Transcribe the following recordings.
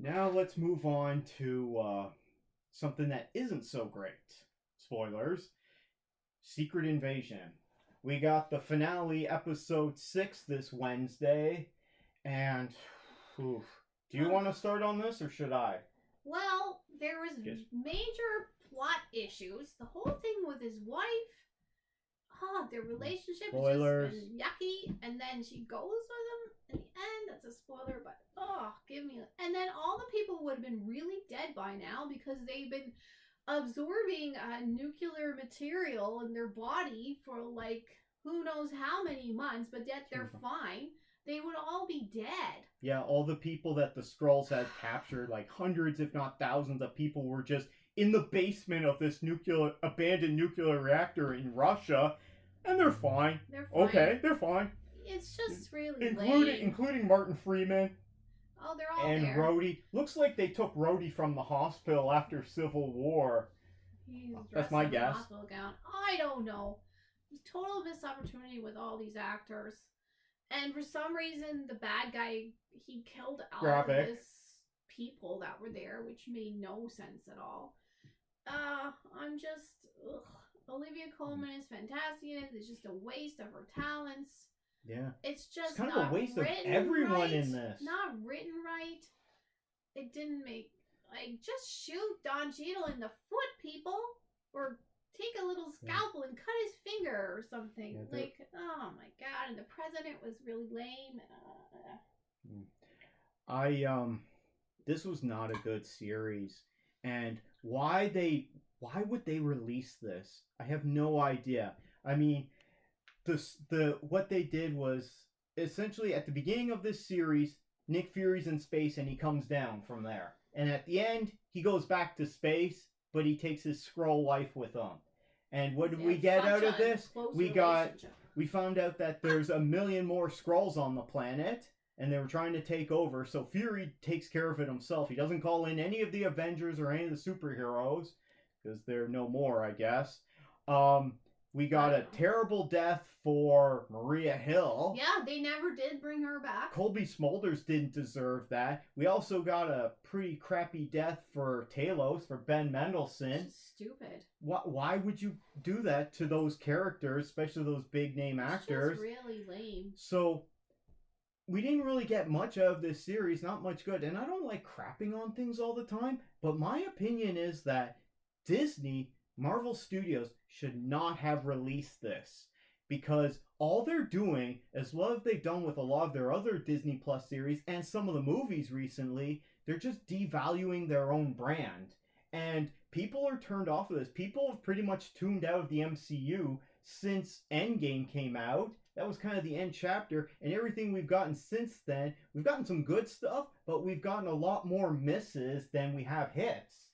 Now let's move on to something that isn't so great. Spoilers. Secret Invasion. We got the finale, episode 6, this Wednesday. And, oof, do you want to start on this or should I? Well, there was Yes. major plot issues. The whole thing with his wife, their relationship Spoilers. has just been yucky, and then she goes with him in the end. That's a spoiler, but give me. And then all the people would have been really dead by now because they've been absorbing nuclear material in their body for like who knows how many months, but yet they're fine. They would all be dead. Yeah, all the people that the Skrulls had captured, like hundreds, if not thousands, of people were just in the basement of this abandoned nuclear reactor in Russia, and they're fine. They're fine. Okay, they're fine. It's just really lame. Including Martin Freeman. Oh, they're all and there. Rhodey. Looks like they took Rhodey from the hospital after Civil War. That's my guess. Hospital gown. I don't know. It's total missed opportunity with all these actors. And for some reason, the bad guy, he killed all of his people that were there, which made no sense at all. I'm just... Ugh. Olivia Colman is fantastic in it. It's just a waste of her talents. Yeah. It's just kind of a waste of everyone right, in this. Not written right. It didn't make... Like, just shoot Don Cheadle in the foot, people. Or take a little scalpel and cut his finger or something. Yeah, like, oh my god. And the president was really lame. This was not a good series. And why would they release this? I have no idea. I mean, what they did was essentially at the beginning of this series, Nick Fury's in space and he comes down from there. And at the end, he goes back to space, but he takes his Skrull wife with him. And what did we get out of this? We found out that there's 1 million more Skrulls on the planet, and they were trying to take over. So Fury takes care of it himself. He doesn't call in any of the Avengers or any of the superheroes because they're no more, I guess. We got a terrible death for Maria Hill. Yeah, they never did bring her back. Colby Smulders didn't deserve that. We also got a pretty crappy death for Talos, for Ben Mendelsohn. Stupid. Why would you do that to those characters, especially those big name actors? It's just really lame. So we didn't really get much out of this series, not much good. And I don't like crapping on things all the time, but my opinion is that Disney, Marvel Studios, should not have released this because all they're doing, as well as they've done with a lot of their other Disney Plus series and some of the movies recently, they're just devaluing their own brand. And people are turned off of this. People have pretty much tuned out of the MCU since Endgame came out. That was kind of the end chapter, and everything we've gotten since then, we've gotten some good stuff, but we've gotten a lot more misses than we have hits.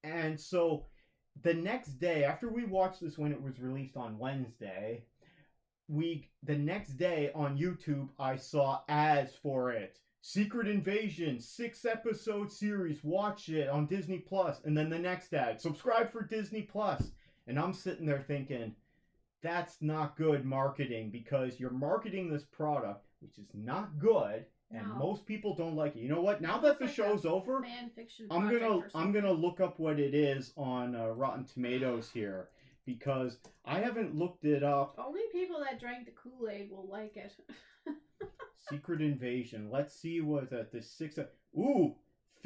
And so the next day, after we watched this when it was released on Wednesday, the next day on YouTube, I saw ads for it. Secret Invasion, 6-episode series, watch it on Disney Plus. And then the next ad, subscribe for Disney Plus. And I'm sitting there thinking, that's not good marketing because you're marketing this product, which is not good. And most people don't like it. You know what? Now that the show's over, I'm gonna look up what it is on Rotten Tomatoes here because I haven't looked it up. Only people that drank the Kool-Aid will like it. Secret Invasion. Let's see what this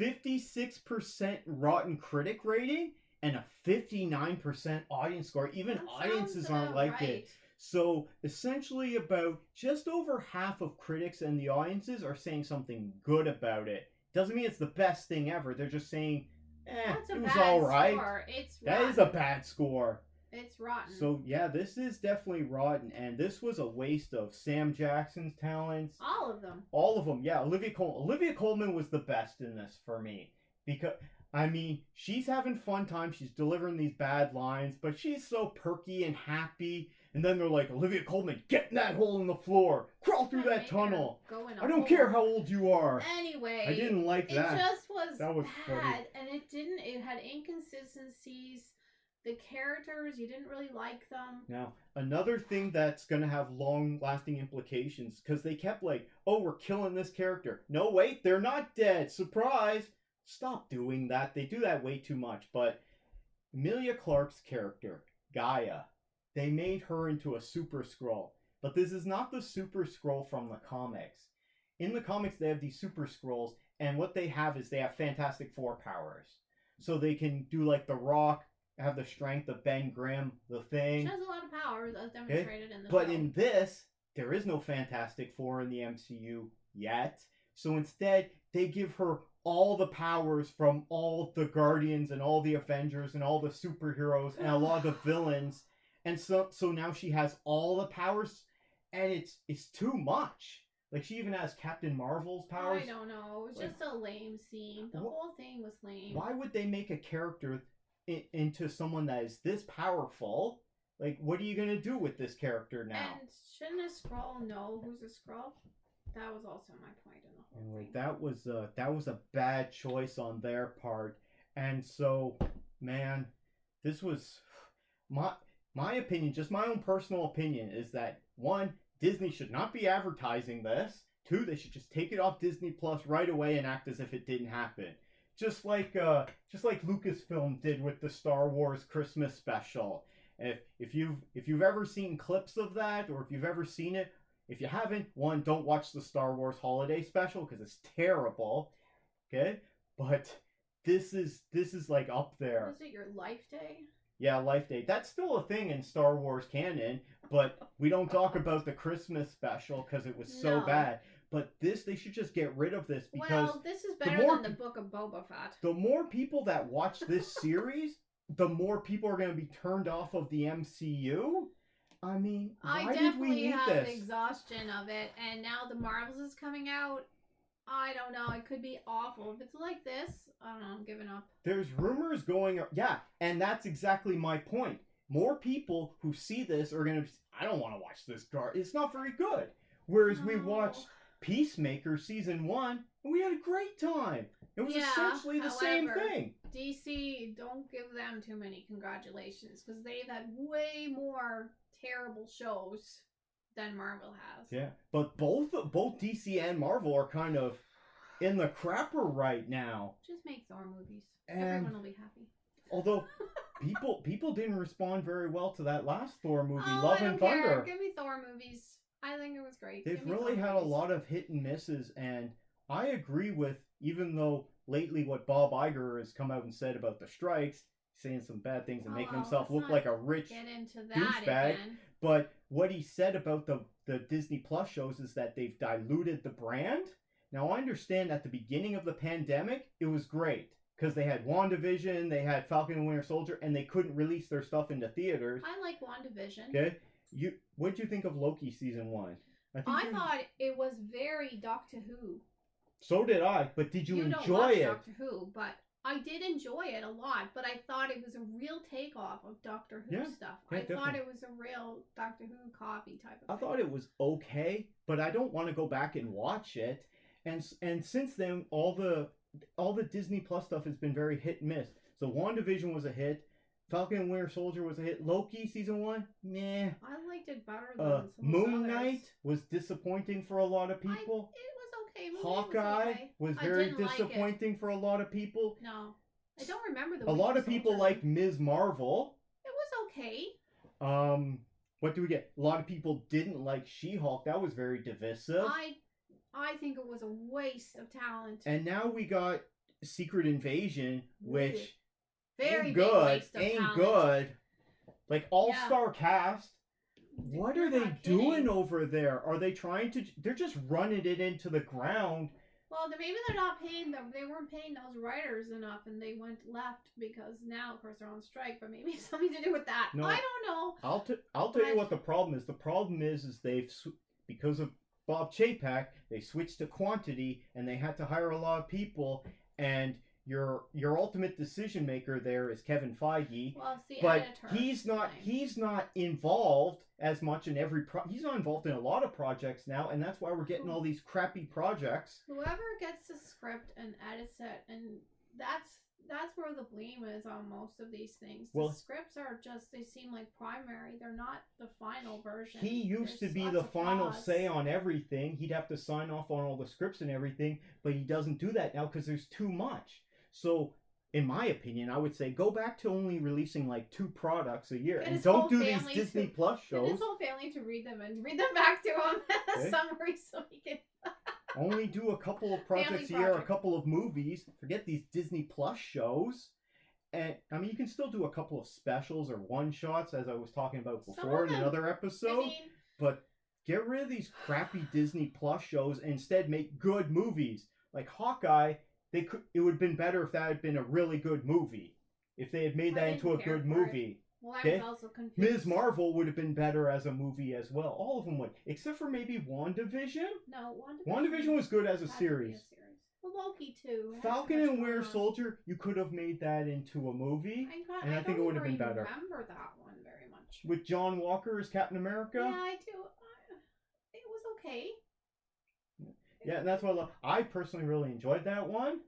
56% Rotten Critic rating and a 59% audience score. Even audiences aren't like it. So essentially about just over half of critics and the audiences are saying something good about it. Doesn't mean it's the best thing ever. They're just saying, it was alright. That is a bad score. It's rotten. So yeah, this is definitely rotten. And this was a waste of Sam Jackson's talents. All of them. All of them, yeah. Olivia Colman was the best in this for me. Because, I mean, she's having fun time. She's delivering these bad lines. But she's so perky and happy. And then they're like, Olivia Colman, get in that hole in the floor. Crawl through that tunnel. I don't care how old you are. Anyway. I didn't like that. It just was bad. Funny. And it had inconsistencies. The characters, you didn't really like them. Now, another thing that's going to have long-lasting implications, because they kept like, oh, we're killing this character. No, wait, they're not dead. Surprise. stop doing that. They do that way too much. But Emilia Clarke's character, Gaia, they made her into a Super Skrull. But this is not the Super Skrull from the comics. In the comics, they have these Super Skrulls, and what they have is they have Fantastic Four powers. So they can do like the Rock, have the strength of Ben Grimm, the Thing. She has a lot of powers as demonstrated in the But show. in this, there is no Fantastic Four in the MCU yet. So instead, they give her all the powers from all the Guardians and all the Avengers and all the superheroes and a lot of the villains. And so now she has all the powers, and it's too much. Like, she even has Captain Marvel's powers. I don't know. It was just a lame scene. The whole thing was lame. Why would they make a character into someone that is this powerful? Like, what are you going to do with this character now? And shouldn't a Skrull know who's a Skrull? That was also my point in the whole Anyway, thing. that was a bad choice on their part. And so, man, this was my opinion, just my own personal opinion, is that, one, Disney should not be advertising this. Two, they should just take it off Disney Plus right away and act as if it didn't happen. Just like Lucasfilm did with the Star Wars Christmas special. If you've ever seen clips of that, or if you've ever seen it, if you haven't, one, don't watch the Star Wars Holiday Special because it's terrible. Okay, but this is like up there. Was it your Life Day? Yeah, Life Day. That's still a thing in Star Wars canon, but we don't talk about the Christmas special because it was so bad. But this, they should just get rid of this because... Well, this is better than the Book of Boba Fett. The more people that watch this series, the more people are going to be turned off of the MCU. I mean, why did we need this? I definitely have exhaustion of it, and now the Marvels is coming out. I don't know. It could be awful. If it's like this, I don't know. I'm giving up. There's rumors going... Yeah, and that's exactly my point. More people who see this are going to... I don't want to watch this. It's not very good. Whereas we watched Peacemaker Season 1, and we had a great time. It was essentially the same thing. DC, don't give them too many congratulations, because they've had way more terrible shows than Marvel has. Yeah, but both DC and Marvel are kind of in the crapper right now. Just make Thor movies. And everyone will be happy. Although people didn't respond very well to that last Thor movie, Oh, Love I and don't Thunder. care. Give me Thor movies. I think it was great. They've really had a lot of hit and misses, and I agree with, even though lately what Bob Iger has come out and said about the strikes, saying some bad things and making himself look like a rich douchebag. But what he said about the Disney Plus shows is that they've diluted the brand. Now, I understand at the beginning of the pandemic, it was great. Because they had WandaVision, they had Falcon and Winter Soldier, and they couldn't release their stuff into theaters. I like WandaVision. Okay? What did you think of Loki Season 1? I thought it was very Doctor Who. So did I, but did you enjoy don't watch it? Doctor Who, but I did enjoy it a lot, but I thought it was a real takeoff of Doctor Who stuff. Yeah, I thought it was a real Doctor Who copy type of thing. I thought it was okay, but I don't want to go back and watch it. And since then, all the Disney Plus stuff has been very hit and miss. So WandaVision was a hit. Falcon and Winter Soldier was a hit. Loki Season 1, meh. I liked it better than some Moon Knight was disappointing for a lot of people. It was okay. Hawkeye was very disappointing for a lot of people. No. I don't remember the A lot of people liked Ms. Marvel. It was okay. What do we get? A lot of people didn't like She-Hulk. That was very divisive. I think it was a waste of talent. And now we got Secret Invasion, which ain't good. Like all-star cast. What are they doing over there? Are they trying to? They're just running it into the ground. Well, maybe they're not paying them. They weren't paying those writers enough, and they went left because now, of course, they're on strike. But maybe it's something to do with that. No, I don't know. I'll tell you what the problem is. The problem is they've, because of Bob Chapek, they switched to quantity, and they had to hire a lot of people. And your ultimate decision maker there is Kevin Feige. Well, it's the but editor. He's not involved as much in every he's not involved in a lot of projects now, and that's why we're getting all these crappy projects. Whoever gets the script and edits it, and that's where the blame is on most of these things. The scripts are just, they seem like primary. They're not the final version. He used to be the final say on everything. He'd have to sign off on all the scripts and everything, but he doesn't do that now because there's too much. So, in my opinion, I would say go back to only releasing like 2 products a year, Get and his don't whole do these family Disney to- Plus Get shows. his whole family to read them and read them back to him as Okay. a summary so he can. Only do a couple of projects a year, a project. couple of movies. Forget these Disney Plus shows. And I mean, you can still do a couple of specials or one shots, as I was talking about Some before of in them- another episode. I mean, But get rid of these crappy Disney Plus shows and instead make good movies. Like Hawkeye, it would have been better if that had been a really good movie. If they had made I that didn't into a care good for it. movie. well, I Okay. was also confused. Ms. Marvel would have been better as a movie as well. All of them would. Except for maybe WandaVision. No, WandaVision was good as a had to be series. Well, Loki too. It had Falcon so much and Winter going on. Soldier, you could have made that into a movie. and I think it don't would have been even better. remember that one very much. With John Walker as Captain America. Yeah, I do. It was okay. Yeah, and that's what I personally really enjoyed that one.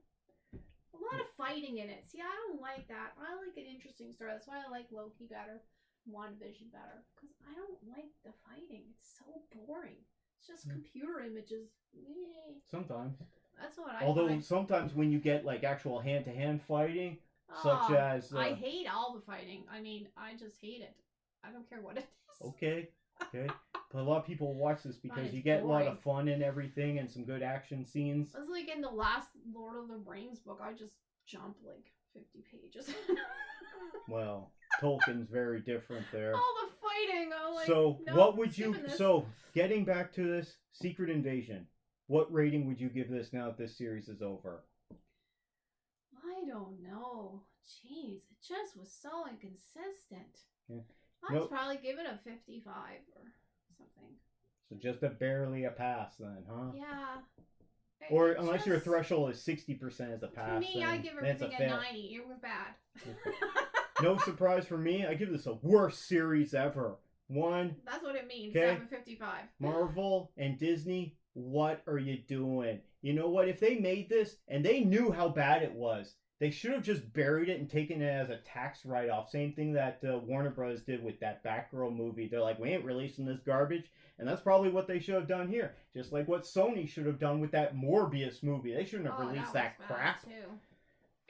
A lot of fighting in it. See, I don't like that. I like an interesting story. That's why I like Loki better, WandaVision better. Because I don't like the fighting. It's so boring. It's just computer images. Meh. Sometimes. That's what I Although find. sometimes when you get like actual hand-to-hand fighting, such Oh, as I hate all the fighting. I mean, I just hate it. I don't care what it is. okay, but a lot of people watch this because it's you get a lot of boring. fun and everything and some good action scenes. It's like in the last Lord of the Rings book, I just jumped like 50 pages. Well, Tolkien's very different there. All the fighting. I'm like, So, no, what would you? skipping this. So, getting back to this Secret Invasion, what rating would you give this now that this series is over? I don't know. Jeez, it just was so inconsistent. Yeah. I'd Nope. probably give it a 55 or something. So just barely a pass then, huh? Yeah. Or It unless your just- threshold is 60% as a pass. For me, then I give that's a everything a fail. 90. It was bad. No surprise for me. I give this a worst series ever. One, That's what it means. Okay. To have a 55. Marvel and Disney, what are you doing? You know what? If they made this and they knew how bad it was, they should have just buried it and taken it as a tax write-off. Same thing that Warner Bros. Did with that Batgirl movie. They're like, we ain't releasing this garbage. And that's probably what they should have done here. Just like what Sony should have done with that Morbius movie. They shouldn't have released that was bad, crap. Too.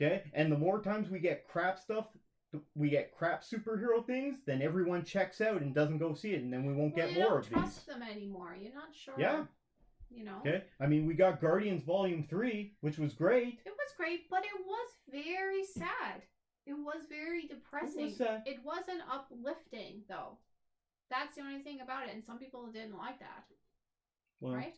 Okay? And the more times we get crap stuff, we get crap superhero things, then everyone checks out and doesn't go see it. And then we won't get you more don't of trust these. them anymore. You're not sure. Yeah. You know. Okay? I mean, we got Guardians Volume 3, which was great. It was great, but it was very sad. It was very depressing. sad. It wasn't uplifting, though. That's the only thing about it, and some people didn't like that. Well, Right?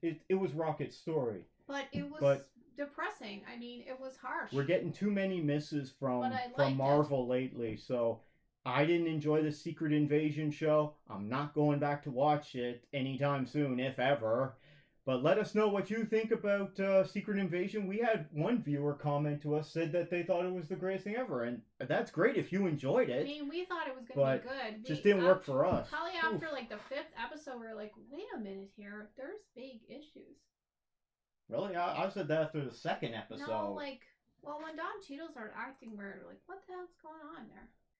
it was Rocket's story. But it was But- depressing. I mean, it was harsh. We're getting too many misses from But I liked from it. Marvel lately, so I didn't enjoy the Secret Invasion show. I'm not going back to watch it anytime soon, if ever. But let us know what you think about Secret Invasion. We had one viewer comment to us, said that they thought it was the greatest thing ever, and that's great if you enjoyed I it. mean, we thought it was going But to be good. just didn't work for us. Probably Oof. after like the 5th episode, we were like, wait a minute here. There's big issues. Really? I said that after the second episode. No, like, well, when Don Cheadle started acting weird, we're like, what the hell's going on there?